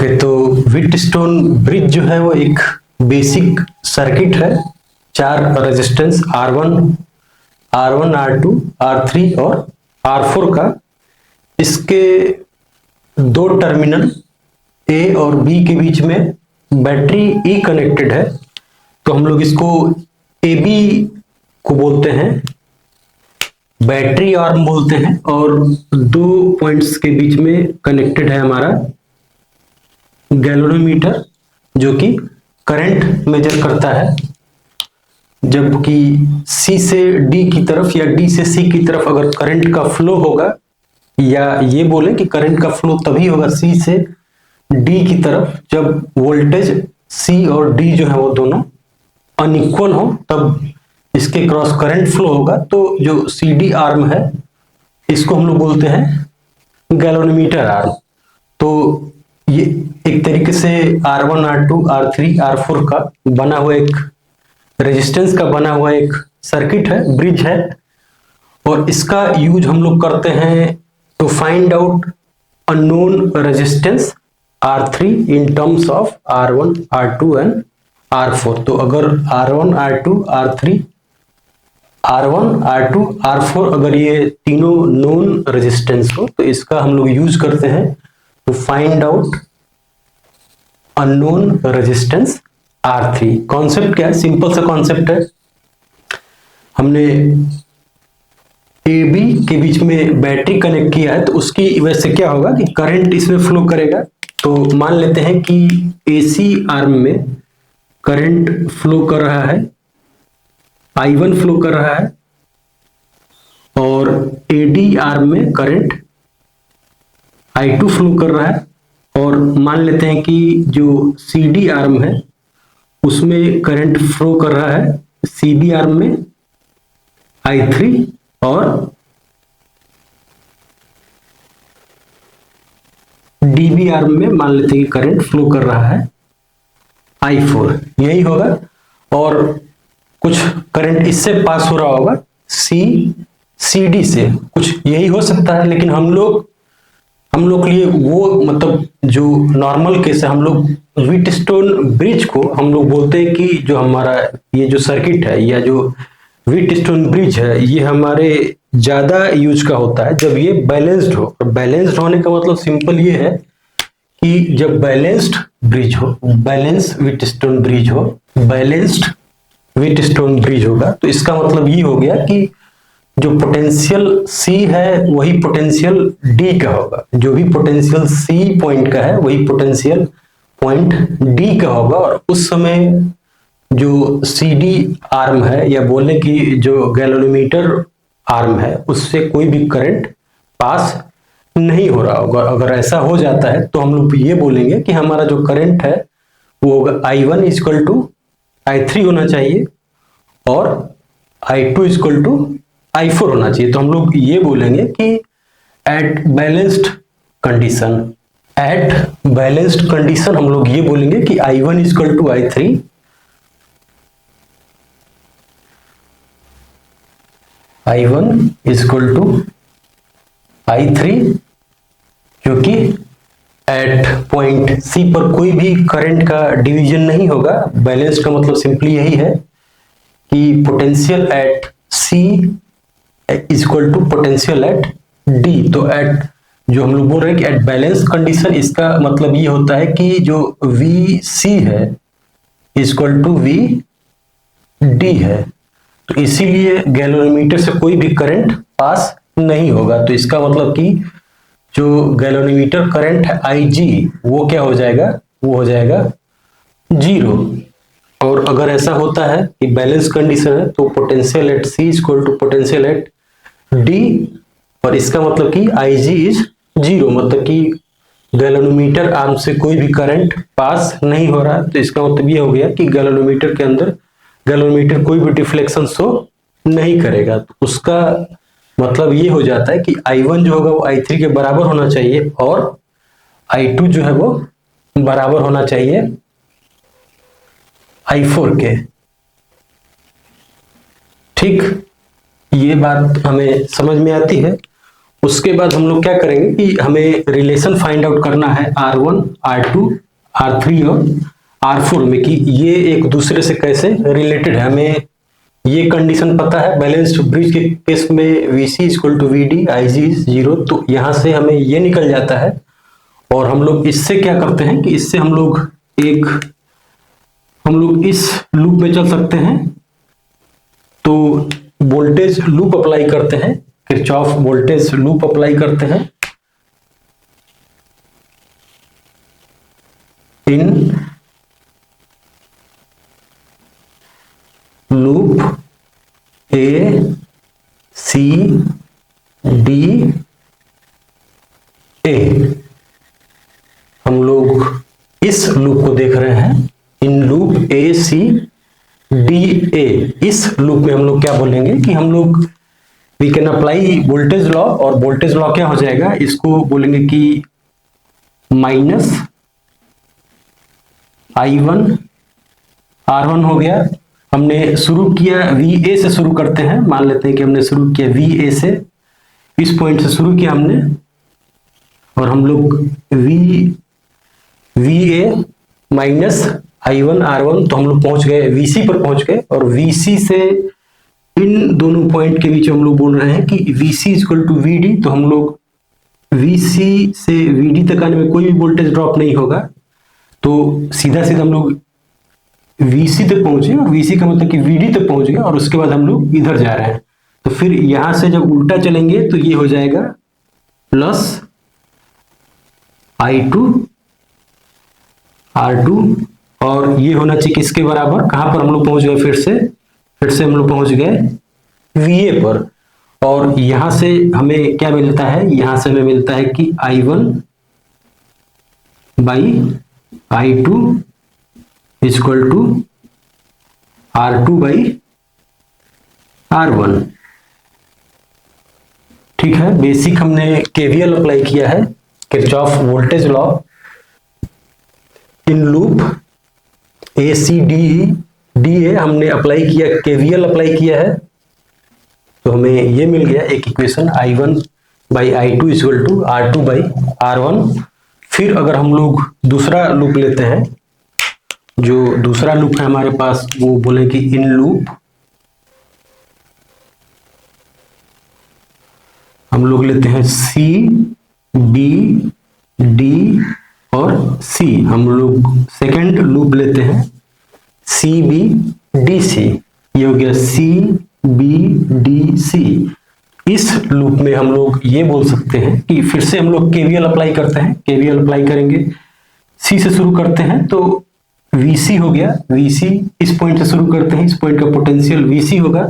Okay, तो Wheatstone bridge जो है वो एक बेसिक सर्किट है। 4 रेजिस्टेंस R1, R2, R3 और R4 का। इसके 2 टर्मिनल A और B के बीच में बैटरी E कनेक्टेड है, तो हम लोग इसको AB को बोलते हैं, बैटरी आर्म बोलते हैं। और 2 पॉइंट्स के बीच में कनेक्टेड है हमारा गैल्वेनोमीटर, जो कि करंट मेजर करता है। जबकि C से D की तरफ या D से C की तरफ अगर करंट का फ्लो होगा, या ये बोले कि करंट का फ्लो तभी होगा C से D की तरफ जब वोल्टेज C और D जो है वो दोनों अनइक्वल हो, तब इसके क्रॉस करंट फ्लो होगा। तो जो CD आर्म है इसको हम लोग बोलते हैं गैल्वेनोमीटर आर्म। तो ये एक तरीके से R1, R2, R3, R4 का बना हुआ एक रेजिस्टेंस का बना हुआ एक सर्किट है, ब्रिज है। और इसका यूज हम लोग करते हैं to find out unknown resistance R3 in terms of R1, R2 and R4। तो अगर R1, R2, R3, R1, R2, R4 अगर ये तीनों नोन रेजिस्टेंस हो, तो इसका हम लोग यूज करते हैं to find out unknown resistance R3। Concept क्या है? सिंपल सा कॉन्सेप्ट है। हमने AB के बीच में बैटरी कनेक्ट किया है, तो उसकी वजह से क्या होगा कि करंट इसमें फ्लो करेगा। तो मान लेते हैं कि AC आर्म में करंट फ्लो कर रहा है, I1 फ्लो कर रहा है, और AD आर्म में करंट I2 फ्लो कर रहा है। और मान लेते हैं कि जो CD आर्म है उसमें करंट फ्लो कर रहा है CB आर्म में I3, और DB आर्म में मान लेते हैं कि करंट फ्लो कर रहा है I4। यही होगा। और कुछ करंट इससे पास हो रहा होगा CD से, कुछ यही हो सकता है। लेकिन हम लोग के लिए वो मतलब जो नॉर्मल केस है, हम लोग व्हीटस्टोन ब्रिज को हम लोग बोलते हैं कि जो हमारा ये जो सर्किट है या जो व्हीटस्टोन ब्रिज है, ये हमारे ज्यादा यूज का होता है जब ये बैलेंस्ड हो। बैलेंस्ड होने का मतलब सिंपल ये है कि जब बैलेंस्ड ब्रिज हो, बैलेंस व्हीटस्टोन ब्रिज हो, बैलेंस्ड व्हीटस्टोन ब्रिज होगा, तो इसका मतलब ये हो गया कि जो पोटेंशियल C है वही पोटेंशियल D का होगा। जो भी पोटेंशियल C पॉइंट का है वही पोटेंशियल पॉइंट D का होगा। और उस समय जो CD आर्म है, या बोले कि जो गैल्वेनोमीटर आर्म है, उससे कोई भी करंट पास नहीं हो रहा होगा। अगर ऐसा हो जाता है तो हम लोग ये बोलेंगे कि हमारा जो करंट है वो होगा I1 इक्वल टू I3 होना चाहिए, और I2 इक्वल टू I4 होना चाहिए। तो हम लोग ये बोलेंगे कि एट बैलेंस्ड कंडीशन, हम लोग ये बोलेंगे कि I1 equal to I3, I1 equal to I3, क्योंकि एट पॉइंट C पर कोई भी करंट का डिवीजन नहीं होगा। बैलेंस का मतलब सिंपली यही है कि potential at C equal to potential at D। तो एट जो हम लोग बोल रहे हैं कि एट बैलेंस कंडीशन, इसका मतलब ये होता है कि जो VC है इक्वल टू VD है। तो इसीलिए गैल्वेनोमीटर से कोई भी करंट पास नहीं होगा। तो इसका मतलब कि जो गैल्वेनोमीटर करंट है IG, वो क्या हो जाएगा? वो हो जाएगा 0। और अगर ऐसा होता है कि बैलेंस कंडीशन है, तो potential at C equal to potential at D, और इसका मतलब कि IG इज 0, मतलब कि गैल्वेनोमीटर आर्म से कोई भी करंट पास नहीं हो रहा है। तो इसका मतलब ये हो गया कि गैल्वेनोमीटर के अंदर गैल्वेनोमीटर कोई भी डिफ्लेक्शन शो नहीं करेगा। तो उसका मतलब ये हो जाता है कि I1 जो होगा वो I3 के बराबर होना चाहिए, और I2 जो है वो बराबर होना चाहिए I4 के। ठीक, ये बात हमें समझ में आती है। उसके बाद हम लोग क्या करेंगे कि हमें रिलेशन फाइंड आउट करना है R1, R2, R3 और R4 में कि ये एक दूसरे से कैसे रिलेटेड है। हमें ये कंडीशन पता है बैलेंस्ड ब्रिज के केस में VC equal to VD, IG is 0, तो यहां से हमें ये निकल जाता है। और हम लोग इससे क्या करते हैं कि इससे हम लोग इस लूप में चल सकते हैं। तो वोल्टेज लूप अप्लाई करते हैं, किरचॉफ वोल्टेज लूप अप्लाई करते हैं in loop A C D A। हम लोग इस लूप को देख रहे हैं, in loop A C D A। इस लूप में हम लोग क्या बोलेंगे कि हम लोग we can apply voltage law, और वोल्टेज लॉ क्या हो जाएगा, इसको बोलेंगे कि माइनस I1 R1 हो गया। हमने शुरू किया VA से, शुरू करते हैं, मान लेते हैं कि हमने शुरू किया VA से, इस पॉइंट से शुरू किया हमने, और हम लोग VA माइनस I1 R1, तो हम लोग पहुंच गए VC पर पहुंच गए। और VC से इन दोनों पॉइंट के बीच हम लोग बोल रहे हैं कि VC इक्वल टू VD, तो हम लोग VC से VD तक आने में कोई भी वोल्टेज ड्रॉप नहीं होगा, तो सीधा सीधा हम लोग VC तक पहुंचे, और VC का मतलब कि VD तक पहुंच गए, और उसके बाद हम लोग इधर जा रहे हैं। तो फिर यहां से जब उल्टा चलेंगे तो ये हो जाएगा प्लस I2 R2, और ये होना चाहिए किसके बराबर, कहां पर हम लोग पहुंच गए, फिर से हम लोग पहुंच गए VA पर। और यहां से हमें क्या मिलता है, यहां से हमें मिलता है कि I1 by I2 equal to R2 by R1। ठीक है, बेसिक हमने KVL अप्लाई किया है, Kirchhoff voltage law, in loop ACDA हमने अप्लाई किया, KVL अप्लाई किया है, तो हमें ये मिल गया एक equation I1 by I2 equal to R2 by R1। फिर अगर हम लोग दूसरा लूप लेते हैं, जो दूसरा लूप है हमारे पास, वो बोले कि इन लूप हम लोग लेते हैं C B D और C। हम लोग सेकेंड लूप लेते हैं C B D C, ये हो गया C B D C। इस लूप में हम लोग ये बोल सकते हैं कि फिर से हम लोग KVL अप्लाई करते हैं, KVL अप्लाई करेंगे, C से शुरू करते हैं तो VC हो गया, VC इस पॉइंट से शुरू करते हैं, इस पॉइंट का पोटेंशियल VC होगा,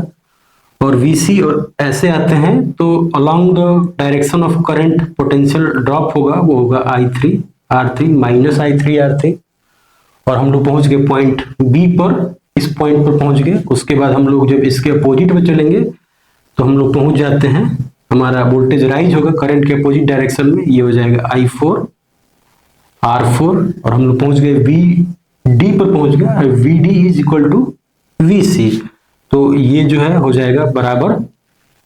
और VC और ऐसे आते हैं तो along the direction of current potential drop होगा, वो होगा I3 R3 minus I3 R3। और हम लोग पहुंच गए पॉइंट B पर, इस पॉइंट पर पहुंच गए। उसके बाद हम लोग जब इसके अपोजिट में चलेंगे तो हम लोग पहुंच जाते हैं, हमारा वोल्टेज राइज होगा करंट के अपोजिट डायरेक्शन में, ये हो जाएगा I4 R4, और हम लोग पहुंच गए D पर पहुंच गया, VD is equal to VC, तो ये जो है हो जाएगा बराबर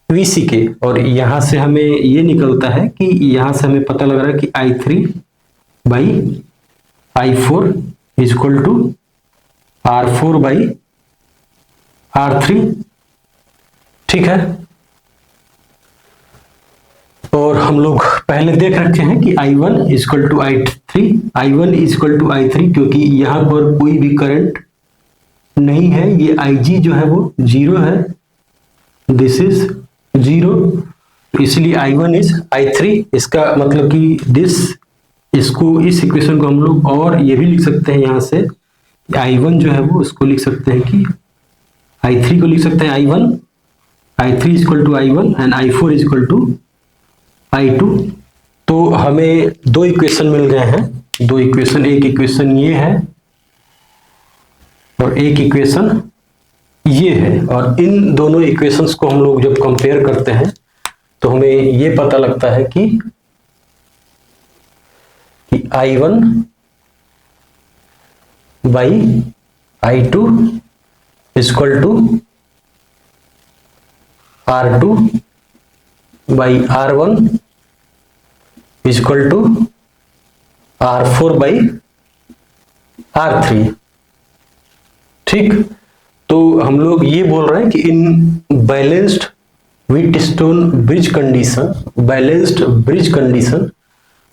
VC के। और यहां से हमें ये निकलता है कि यहां से हमें पता लग रहा है कि I3 by I4 is equal to R4 by R3। ठीक है, और हम लोग पहले देख रखे हैं कि I1 equal to I3, I1 equal to I3, क्योंकि यहां पर कोई भी करंट नहीं है, ये IG जो है वो 0 है, दिस इज 0, इसलिए I1 इज I3। इसका मतलब कि इसको इस इक्वेशन को हम लोग और ये भी लिख सकते हैं, यहां से I1 जो है वो उसको लिख सकते हैं कि I3 को लिख सकते हैं I3 equal to I1 and I4 equal to I2। तो हमें दो इक्वेशन मिल गए हैं, दो इक्वेशन, एक इक्वेशन ये है और एक इक्वेशन ये है। और इन दोनों इक्वेशंस को हम लोग जब कंपेयर करते हैं तो हमें ये पता लगता है कि I1 by I2 equal to R2 by R1 equal to R4 by R3। ठीक, तो हम लोग ये बोल रहे हैं कि इन balanced Wheatstone bridge condition, balanced bridge condition,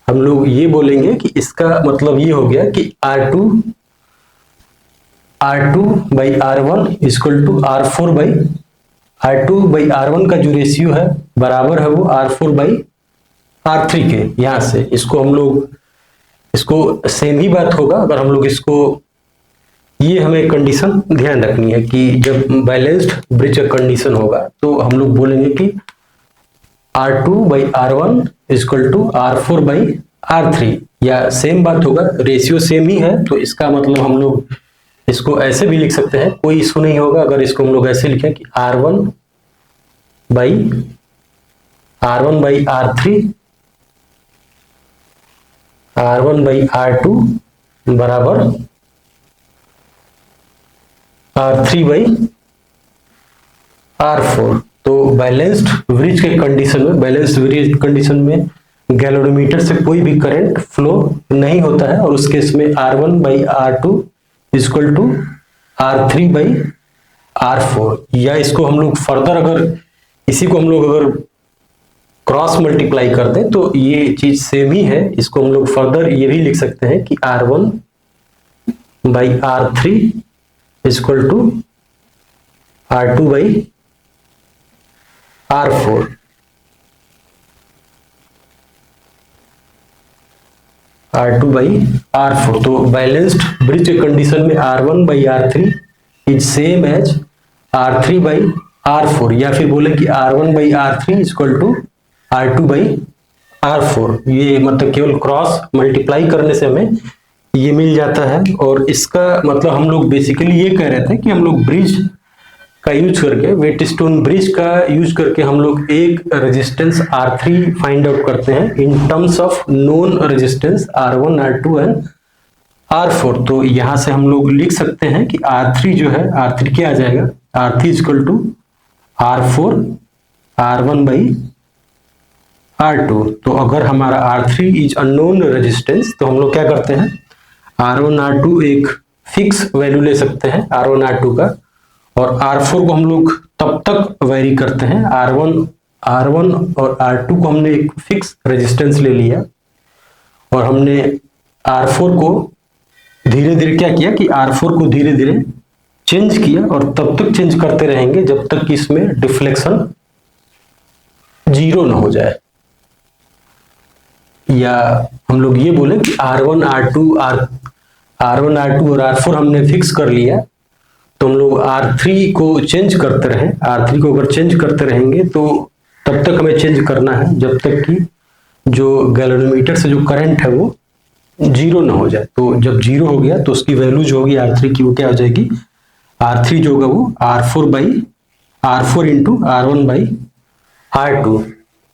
हम लोग ये बोलेंगे कि इसका मतलब ये हो गया कि R2 by R1 equal to R4 by R2 by R1 का जो रेशियो है बराबर है वो R4 बाई R3 के। यहां से इसको हम लोग, इसको सेम ही बात होगा अगर हम लोग इसको, ये हमें कंडीशन ध्यान रखनी है कि जब बैलेंस्ड ब्रिज का कंडीशन होगा तो हम लोग बोलेंगे कि R2 by R1 equal to R4 by R3, या सेम बात होगा, रेशियो सेम ही है तो इसका मतलब हम लोग इसको ऐसे भी लिख सकते हैं, कोई इशू नहीं होगा अगर इसको हम लोग ऐसे लिखें कि R1 by R3 R1 by R2 बराबर R3 बाई R4। तो बैलेंस्ड ब्रिज के कंडीशन में, बैलेंस्ड ब्रिज कंडीशन में गैल्वेनोमीटर से कोई भी करंट फ्लो नहीं होता है और उस केस में R1 by R2 equal to R3 by R4। या इसको हम लोग फर्दर अगर इसी को हम लोग अगर क्रॉस मल्टीप्लाई कर दें तो ये चीज सेम ही है, इसको हम लोग फर्दर ये भी लिख सकते हैं कि R1 by R3 equal to R2 by R4। R2 by R4। तो बैलेंस्ड ब्रिज के कंडीशन में R1 by R3 is same as R3 by R4, या फिर बोले कि R1 by R3 equal to R2 by R4। ये मतलब केवल क्रॉस मल्टीप्लाई करने से हमें ये मिल जाता है। और इसका मतलब हम लोग बेसिकली ये कह रहे थे कि हम लोग ब्रिज का यूज करके, व्हीटस्टोन ब्रिज का यूज करके हम लोग एक रेजिस्टेंस R3 फाइंड आउट करते हैं इन terms of known resistance R1, R2 and R4। तो यहां से हम लोग लिख सकते हैं कि R3 जो है, R3 क्या आ जाएगा, R3 equal to R4 R1 by R2। तो अगर हमारा R3 इज अननोन रेजिस्टेंस तो हम लोग क्या करते हैं, R1 R2 एक फिक्स वैल्यू ले सकते हैं R1 R2 का, और R4 को हम लोग तब तक वेरी करते हैं, R1 और R2 को हमने एक फिक्स रेजिस्टेंस ले लिया और हमने R4 को धीरे धीरे क्या किया कि R4 को धीरे धीरे चेंज किया और तब तक चेंज करते रहेंगे जब तक कि इसमें डिफ्लेक्शन 0 ना हो जाए। या हम लोग ये बोले कि R1 R2 और R4 हमने फिक्स कर लिया, तो हम लोग R3 को चेंज करते रहे। R3 को अगर चेंज करते रहेंगे तो तब तक हमें चेंज करना है जब तक कि जो गैल्वेनोमीटर से जो करंट है वो 0 ना हो जाए। तो जब 0 हो गया तो उसकी वैल्यू जो होगी R3 की वो क्या हो जाएगी, R3 जो होगा वो R4 into R1 by R2।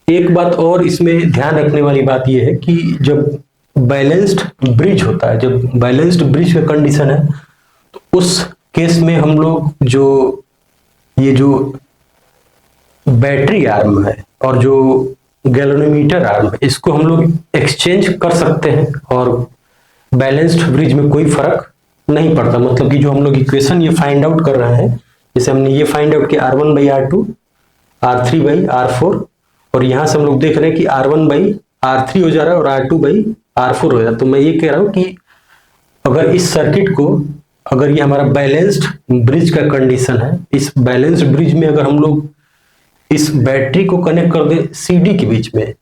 एक बात और इसमें ध्यान रखने वाली बात यह है कि जब बैलेंस्ड ब्रिज होता है, जब बैलेंस्ड ब्रिज का कंडीशन है तो उस केस में हम लोग जो ये जो बैटरी आर्म है और जो गैल्वेनोमीटर आर्म है इसको हम लोग एक्सचेंज कर सकते हैं और बैलेंस्ड ब्रिज में कोई फर्क नहीं पड़ता। मतलब कि जो हम लोग इक्वेशन ये फाइंड आउट कर रहे हैं, जैसे हमने ये फाइंड आउट किया R1 by R2 R3 by R4, और यहां से हम लोग देख रहे हैं कि R1 बाई R3 हो जा रहा है और R2 बाई R4 हो जा रहा है। तो मैं ये कह रहा हूं कि अगर इस सर्किट को, अगर ये हमारा बैलेंस्ड ब्रिज का कंडीशन है, इस बैलेंस्ड ब्रिज में अगर हम लोग इस बैटरी को कनेक्ट कर दे CD के बीच में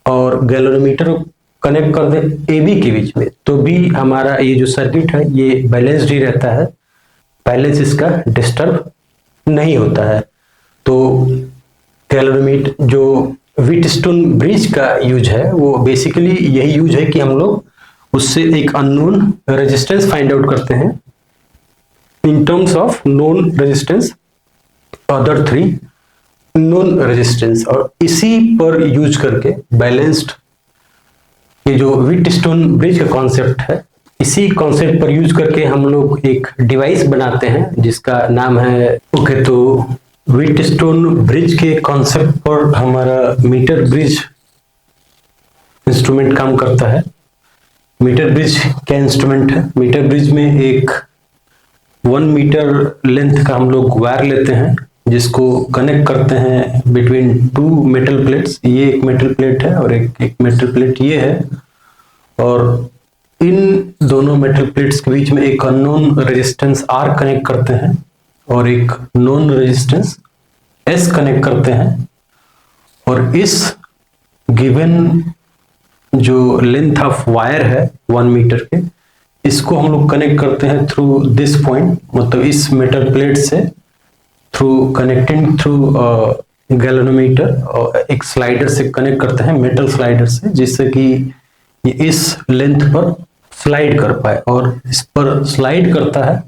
और गैल्वेनोमीटर को कनेक्ट कर दे AB के बीच में, तो भी हमारा ये जो सर्किट है ये बैलेंस्ड ही रहता है, बैलेंस इसका डिस्टर्ब नहीं होता है। तो गैल्वेनोमीटर जो व्हीटस्टोन ब्रिज का यूज है वो बेसिकली यही यूज है कि हम लोग उससे एक अननोन रेजिस्टेंस फाइंड आउट करते हैं इन terms of known resistance, other 3 known resistance, और इसी पर यूज करके बैलेंस्ड ये जो व्हीटस्टोन ब्रिज का कॉन्सेप्ट है, इसी कॉन्सेप्ट पर यूज करके हम लोग एक डिवाइस बनाते हैं जिसका नाम है, ओके, तो व्हीटस्टोन ब्रिज के कॉन्सेप्ट पर हमारा मीटर ब्रिज इंस्ट्रूमेंट काम करता है। मीटर ब्रिज क्या इंस्ट्रूमेंट है? मीटर ब्रिज में एक 1 मीटर लेंथ का हम लोग वायर लेते हैं जिसको कनेक्ट करते हैं बिटवीन 2 मेटल प्लेट्स। ये एक मेटल प्लेट है और एक मेटल प्लेट ये है, और इन दोनों मेटल प्लेट्स के बीच में एक अननोन रेजिस्टेंस R कनेक्ट करते हैं और एक नोन रेजिस्टेंस S कनेक्ट करते हैं, और इस गिवन जो लेंथ ऑफ वायर है 1 मीटर के, इसको हम लोग कनेक्ट करते हैं थ्रू दिस पॉइंट, मतलब इस मेटल प्लेट से थ्रू कनेक्टिंग थ्रू गैल्वेनोमीटर, और एक स्लाइडर से कनेक्ट करते हैं, मेटल स्लाइडर से, जिससे कि ये इस लेंथ पर स्लाइड कर पाए। और इस पर स्लाइड करता है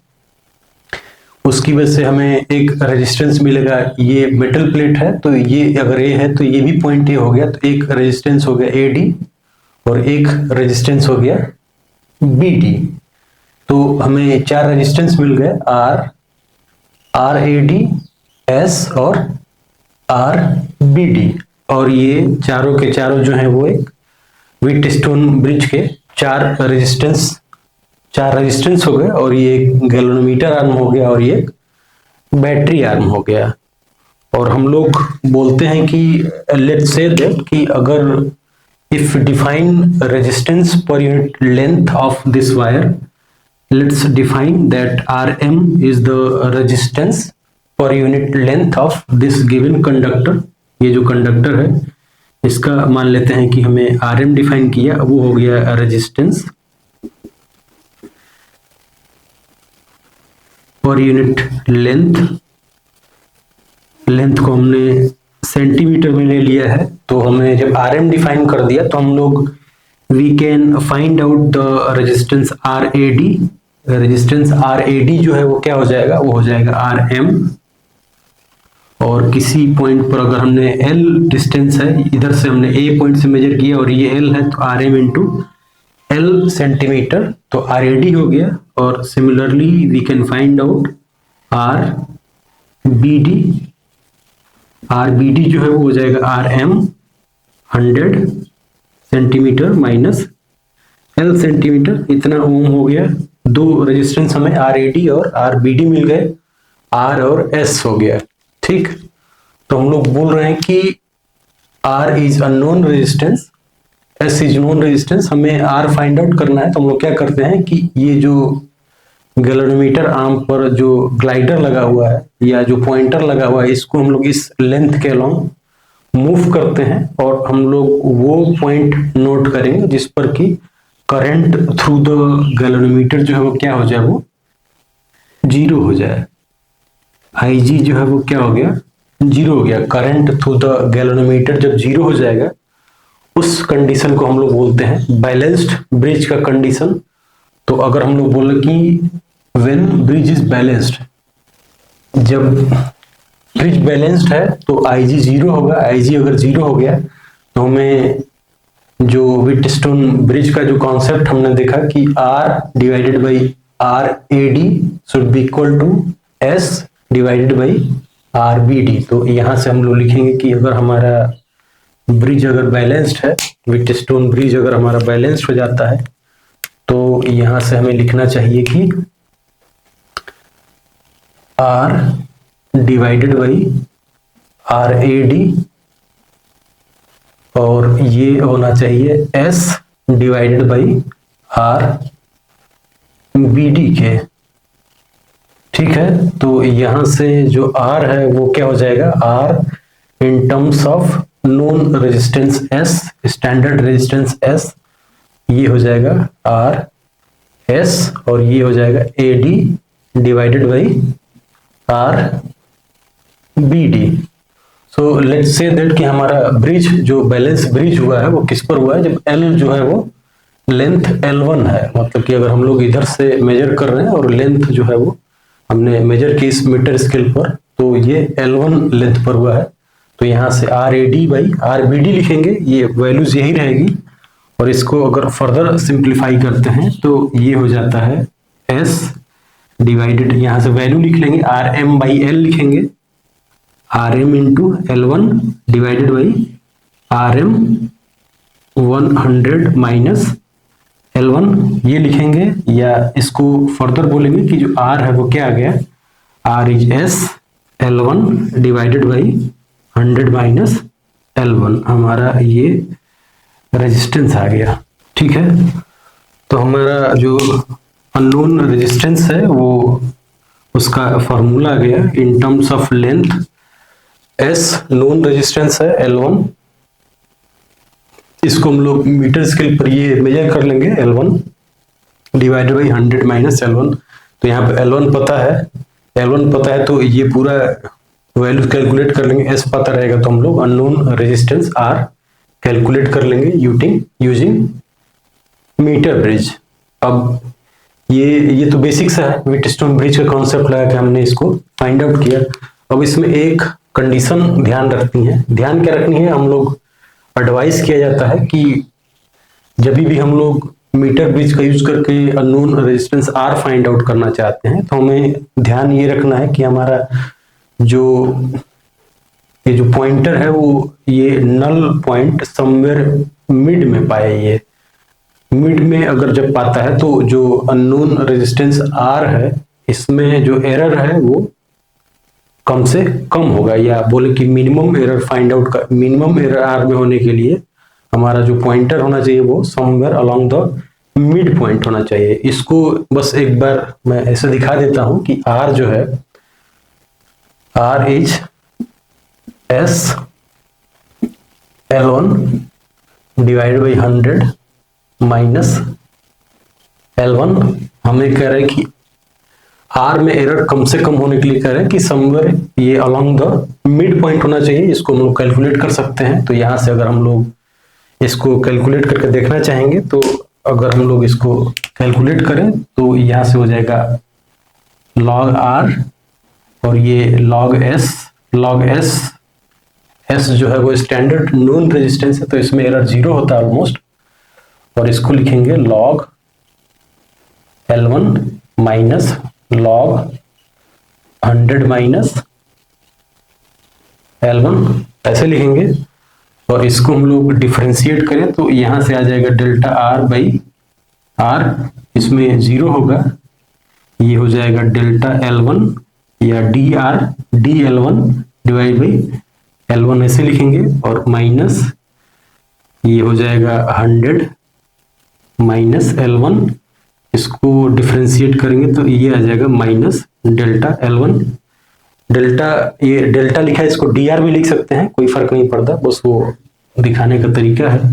उसकी वजह से हमें एक रेजिस्टेंस मिलेगा। ये मेटल प्लेट है तो ये अगर ये है तो ये भी पॉइंट ये हो गया, तो एक रेजिस्टेंस हो गया AD और एक रेजिस्टेंस हो गया BD। तो हमें 4 रेजिस्टेंस मिल गए, RAD, S और RBD, और ये चारों के चारों जो हैं वो एक व्हीटस्टोन ब्रिज के 4 रेजिस्टेंस हो गए, और ये एक गैल्वेनोमीटर आर्म हो गया और ये एक बैटरी आर्म हो गया। और हम लोग बोलते हैं कि लेट्स से दैट कि अगर if define resistance per unit length of this wire, let's define that Rm is the resistance per unit length of this given conductor. ये जो कंडक्टर है इसका मान लेते हैं कि हमें Rm डिफाइन किया, वो हो गया रेजिस्टेंस पर यूनिट लेंथ को हमने सेंटीमीटर में ले लिया है। तो हमें जब Rm डिफाइन कर दिया तो हम लोग we can find out the resistance RAD। Resistance RAD जो है वो क्या हो जाएगा? वो हो जाएगा Rm, और किसी पॉइंट पर अगर हमने L डिस्टेंस है, इधर से हमने A पॉइंट से मेजर किया और ये L है, तो Rm इंटू L सेंटीमीटर, तो RAD हो गया। और similarly we can find out RBD जो है वो हो जाएगा Rm 100 centimetre minus L centimetre, इतना ओम हो गया। 2 रेजिस्टेंस हमें RAD और RBD मिल गए, R और S हो गया। ठीक, तो हम लोग बोल रहे हैं कि R is a known resistance, S is known resistance, हमें R फाइंड आउट करना है। तो हम लोग क्या करते हैं कि ये जो गैल्वेनोमीटर आर्म पर जो ग्लाइडर लगा हुआ है या जो पॉइंटर लगा हुआ है, इसको हम लोग इस लेंथ के अलोंग मूव करते हैं, और हम लोग वो पॉइंट नोट करेंगे जिस पर कि करंट थ्रू द गैल्वेनोमीटर जो है वो क्या हो जाए? वो 0 हो जाए। IG जो है वो क्या हो गया? 0 हो गया। करंट थ्रू द गैल्वेनोमीटर जब 0 हो जाएगा, उस कंडीशन को हम लोग बोलते हैं बैलेंस्ड ब्रिज का कंडीशन। तो अगर हम लोग बोले कि व्हेन ब्रिज इज बैलेंस्ड, जब ब्रिज बैलेंस्ड है तो IG 0 होगा। IG अगर 0 हो गया तो हमें जो व्हीटस्टोन ब्रिज का जो कॉन्सेप्ट हमने देखा कि R divided by RAD should be equal to S divided by RBD। तो यहां से हम लोग लिखेंगे कि अगर हमारा ब्रिज अगर बैलेंस्ड है, व्हीटस्टोन ब्रिज अगर हमारा बैलेंस्ड हो जाता है, तो यहां से हमें लिखना चाहिए कि R डिवाइडेड बाई RAD, और ये होना चाहिए S डिवाइडेड बाई RBD के। ठीक है, तो यहां से जो R है वो क्या हो जाएगा? R in terms of known resistance S, standard resistance S, ये हो जाएगा RS, और ये हो जाएगा AD divided by RBD। So let's say that कि हमारा ब्रिज जो बैलेंस ब्रिज हुआ है वो किस पर हुआ है? जब L जो है वो लेंथ L1 है, मतलब कि अगर हम लोग इधर से मेजर कर रहे हैं और लेंथ जो है वो हमने मेजर की इस मीटर स्केल पर, तो ये L1 लेंथ पर हुआ है। तो यहाँ से RAD बाई RBD लिखेंगे, ये वैल्यूज यही रहेगी। और इसको अगर फर्दर सिंप्लीफाई करते हैं तो ये हो जाता है S डिवाइडेड, यहाँ से वैल्यू लिख लेंगे, RM बाई L लिखेंगे, R M into L1 divided by R M 100 minus L1 ये लिखेंगे, या इसको फर्दर बोलेंगे कि जो R है वो क्या आ गया, R is S L1 divided by 100 minus L1, हमारा ये रेजिस्टेंस आ गया। ठीक है, तो हमारा जो अननोन रेजिस्टेंस है वो उसका फॉर्मूला आ गया इन terms of length, S known resistance है L1, इसको हम लोग मीटर स्केल पर ये मेजर कर लेंगे L1 divided by 100 minus L1। तो यहाँ पे L1 पता है तो ये पूरा वैल्यू कैलकुलेट कर लेंगे, S पता रहेगा तो हम लोग अननोन रेजिस्टेंस R कैलकुलेट कर लेंगे यूजिंग मीटर ब्रिज। अब ये तो बेसिक्स है, व्हीटस्टोन ब्रिज का कॉन्सेप्ट लगा के हमने इसको फाइंड आउट किया। अब इसमें एक कंडीशन ध्यान क्या रखनी है, हम लोग एडवाइस किया जाता है कि जब भी हम लोग मीटर ब्रिज का यूज करके unknown resistance R find out करना चाहते हैं तो हमें ध्यान ये रखना है कि हमारा ये जो पॉइंटर है वो ये नल पॉइंट समवेयर मिड में पाए। ये मिड में अगर जब पाता है तो जो अननोन रेजिस्टेंस R है इसमें जो एरर है वो कम से कम होगा, या बोले कि मिनिमम एरर फाइंड आउट का मिनिमम एरर R में होने के लिए हमारा जो पॉइंटर होना चाहिए वो somewhere along the mid point होना चाहिए। इसको बस एक बार मैं ऐसे दिखा देता हूं कि R जो है R is S L1 divide by 100 minus L1। हमें कह रहे हैं कि R में एरर कम से कम होने के लिए कह रहे हैं कि समवेयर ये अलोंग द मिड पॉइंट होना चाहिए। इसको हम लोग कैलकुलेट कर सकते हैं। तो यहां से अगर हम लोग इसको कैलकुलेट करके देखना चाहेंगे तो अगर हम लोग इसको कैलकुलेट करें तो यहां से हो जाएगा log R और ये log S जो है वो स्टैंडर्ड नोन रेजिस्टेंस है तो इसमें एरर 0 होता है ऑलमोस्ट, और इसको लिखेंगे log L1 minus log 100 minus L1 ऐसे लिखेंगे। और इसको हम लोग डिफरेंशिएट करें तो यहां से आ जाएगा डेल्टा R बाई R, इसमें 0 होगा, ये हो जाएगा डेल्टा L1 या dL1 डिवाइड बाई L1 ऐसे लिखेंगे, और माइनस ये हो जाएगा 100 माइनस L1, इसको डिफरेंशिएट करेंगे तो ये आ जाएगा माइनस डेल्टा L1। ये डेल्टा लिखा है, इसको dr भी लिख सकते हैं, कोई फर्क नहीं पड़ता, बस वो दिखाने का तरीका है।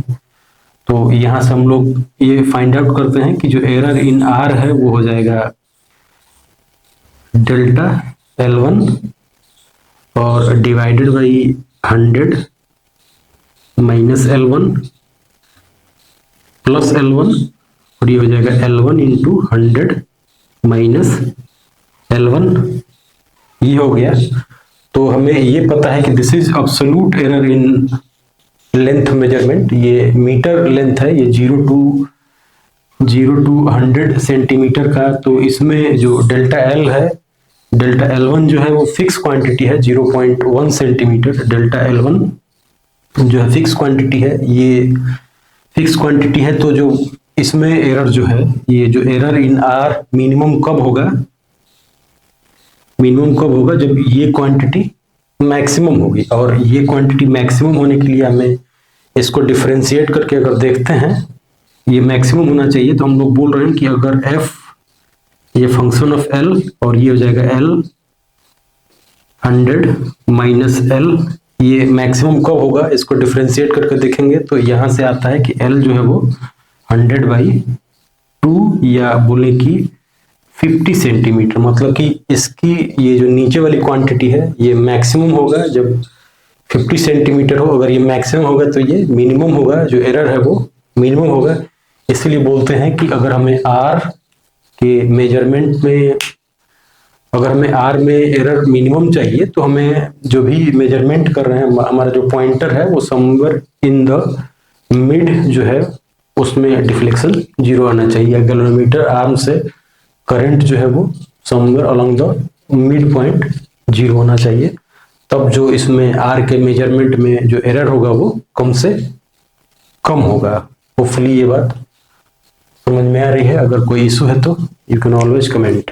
तो यहां से हम लोग ये फाइंड आउट करते हैं कि जो एरर इन R है वो हो जाएगा डेल्टा L1 और divided by 100 minus L1 plus L1, और ये हो जाएगा L1 इंटू 100 माइनस L1, ये हो गया। तो हमें ये पता है कि this is absolute error in length measurement, ये मीटर लेंथ है, ये 0 टू 100 सेंटीमीटर का। तो इसमें जो डेल्टा L है, डेल्टा L1 जो है वो फिक्स क्वांटिटी है 0.1 सेंटीमीटर। डेल्टा L1 जो है फिक्स क्वांटिटी है, ये फिक्स क्वांटिटी है। तो जो इसमें एरर जो है, ये जो एरर इन R मिनिमम कब होगा जब ये क्वांटिटी मैक्सिमम होगी, और ये क्वांटिटी मैक्सिमम होने के लिए हमें इसको डिफरेंशिएट करके अगर देखते हैं ये मैक्सिमम होना चाहिए। तो हम लोग बोल रहे हैं कि अगर f ये फंक्शन ऑफ L और ये हो जाएगा L 100 माइनस L, ये मैक्सिमम कब होगा इसको डिफरेंशिएट करके देखेंगे तो यहां से आता है कि L जो है वो 100/2 या बोले कि 50 सेंटीमीटर, मतलब कि इसकी ये जो नीचे वाली क्वांटिटी है ये मैक्सिमम होगा जब 50 सेंटीमीटर हो। अगर ये मैक्सिमम होगा तो ये मिनिमम होगा, जो एरर है वो मिनिमम होगा। इसलिए बोलते हैं कि अगर हमें R के मेजरमेंट में, अगर हमें R में एरर मिनिमम चाहिए तो हमें जो भी मेजरमेंट कर रहे हैं, हमारा जो पॉइंटर है वो समवेयर इन द मिड जो है उसमें डिफ्लेक्शन 0 आना चाहिए। गैल्वेनोमीटर आर्म से करंट जो है वो somewhere along the mid point 0 होना चाहिए। तब जो इसमें आर के मेजरमेंट में जो एरर होगा वो कम से कम होगा। होपफुली ये बात समझ में आ रही है। अगर कोई इशू है तो यू कैन ऑलवेज कमेंट।